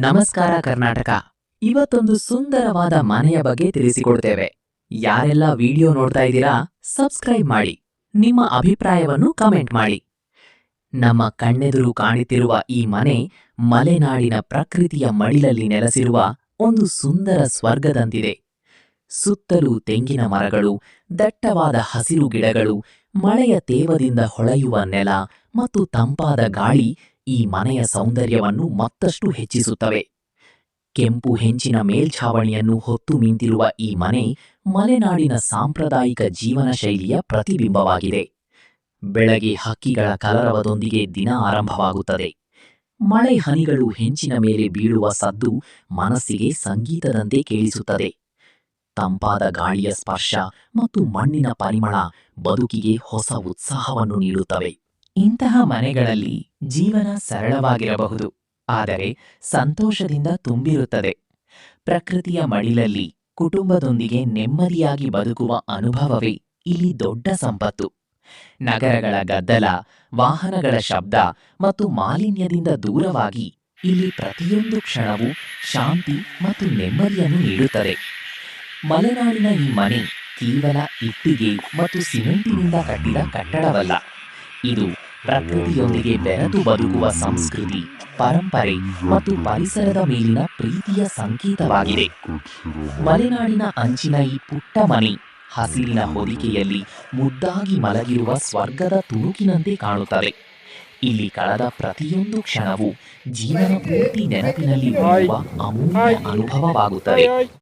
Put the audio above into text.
ನಮಸ್ಕಾರ ಕರ್ನಾಟಕ. ಇವತ್ತೊಂದು ಸುಂದರವಾದ ಮನೆಯ ಬಗ್ಗೆ ತಿಳಿಸಿಕೊಡ್ತೇವೆ. ಯಾರೆಲ್ಲ ವಿಡಿಯೋ ನೋಡ್ತಾ ಇದ್ದೀರಾ, ಸಬ್ಸ್ಕ್ರೈಬ್ ಮಾಡಿ, ನಿಮ್ಮ ಅಭಿಪ್ರಾಯವನ್ನು ಕಮೆಂಟ್ ಮಾಡಿ. ನಮ್ಮ ಕಣ್ಣೆದುರು ಕಾಣುತ್ತಿರುವ ಈ ಮನೆ ಮಲೆನಾಡಿನ ಪ್ರಕೃತಿಯ ಮಡಿಲಲ್ಲಿ ನೆಲೆಸಿರುವ ಒಂದು ಸುಂದರ ಸ್ವರ್ಗದಂತಿದೆ. ಸುತ್ತಲೂ ತೆಂಗಿನ ಮರಗಳು, ದಟ್ಟವಾದ ಹಸಿರು ಗಿಡಗಳು, ಮಳೆಯ ತೇವದಿಂದ ಹೊಳೆಯುವ ನೆಲ ಮತ್ತು ತಂಪಾದ ಗಾಳಿ ಈ ಮನೆಯ ಸೌಂದರ್ಯವನ್ನು ಮತ್ತಷ್ಟು ಹೆಚ್ಚಿಸುತ್ತವೆ. ಕೆಂಪು ಹೆಂಚಿನ ಮೇಲ್ಛಾವಣಿಯನ್ನು ಹೊತ್ತು ನಿಂತಿರುವ ಈ ಮನೆ ಮಲೆನಾಡಿನ ಸಾಂಪ್ರದಾಯಿಕ ಜೀವನ ಶೈಲಿಯ ಪ್ರತಿಬಿಂಬವಾಗಿದೆ. ಬೆಳಗ್ಗೆ ಹಕ್ಕಿಗಳ ಕಲರವದೊಂದಿಗೆ ದಿನ ಆರಂಭವಾಗುತ್ತದೆ. ಮಳೆ ಹನಿಗಳು ಹೆಂಚಿನ ಮೇಲೆ ಬೀಳುವ ಸದ್ದು ಮನಸ್ಸಿಗೆ ಸಂಗೀತದಂತೆ ಕೇಳಿಸುತ್ತದೆ. ತಂಪಾದ ಗಾಳಿಯ ಸ್ಪರ್ಶ ಮತ್ತು ಮಣ್ಣಿನ ಪರಿಮಳ ಬದುಕಿಗೆ ಹೊಸ ಉತ್ಸಾಹವನ್ನು ನೀಡುತ್ತವೆ. ಇಂತಹ ಮನೆಗಳಲ್ಲಿ ಜೀವನ ಸರಳವಾಗಿರಬಹುದು, ಆದರೆ ಸಂತೋಷದಿಂದ ತುಂಬಿರುತ್ತದೆ. ಪ್ರಕೃತಿಯ ಮಡಿಲಲ್ಲಿ ಕುಟುಂಬದೊಂದಿಗೆ ನೆಮ್ಮದಿಯಾಗಿ ಬದುಕುವ ಅನುಭವವೇ ಇಲ್ಲಿ ದೊಡ್ಡ ಸಂಪತ್ತು. ನಗರಗಳ ಗದ್ದಲ, ವಾಹನಗಳ ಶಬ್ದ ಮತ್ತು ಮಾಲಿನ್ಯದಿಂದ ದೂರವಾಗಿ ಇಲ್ಲಿ ಪ್ರತಿಯೊಂದು ಕ್ಷಣವೂ ಶಾಂತಿ ಮತ್ತು ನೆಮ್ಮದಿಯನ್ನು ನೀಡುತ್ತದೆ. ಮಲೆನಾಡಿನ ಈ ಮನೆ ಕೇವಲ ಇಟ್ಟಿಗೆ ಮತ್ತು ಸಿಮೆಂಟಿನಿಂದ ಕಟ್ಟಿದ ಕಟ್ಟಡವಲ್ಲ. ಇದು ಪ್ರಕೃತಿಯೊಂದಿಗೆ ಬೆರೆತು ಬದುಕುವ ಸಂಸ್ಕೃತಿ, ಪರಂಪರೆ ಮತ್ತು ಪರಿಸರದ ಮೇಲಿನ ಪ್ರೀತಿಯ ಸಂಕೇತವಾಗಿದೆ. ಮಲೆನಾಡಿನ ಅಂಚಿನ ಈ ಪುಟ್ಟ ಮನೆ ಹಸಿರಿನ ಹೊದಿಕೆಯಲ್ಲಿ ಮುದ್ದಾಗಿ ಮಲಗಿರುವ ಸ್ವರ್ಗದ ತುಣುಕಿನಂತೆ ಕಾಣುತ್ತದೆ. ಇಲ್ಲಿ ಕಳೆದ ಪ್ರತಿಯೊಂದು ಕ್ಷಣವೂ ಜೀವನ ಪೂರ್ತಿ ನೆನಪಿನಲ್ಲಿ ಉಳಿಯುವ ಅಮೂಲ್ಯ ಅನುಭವವಾಗುತ್ತದೆ.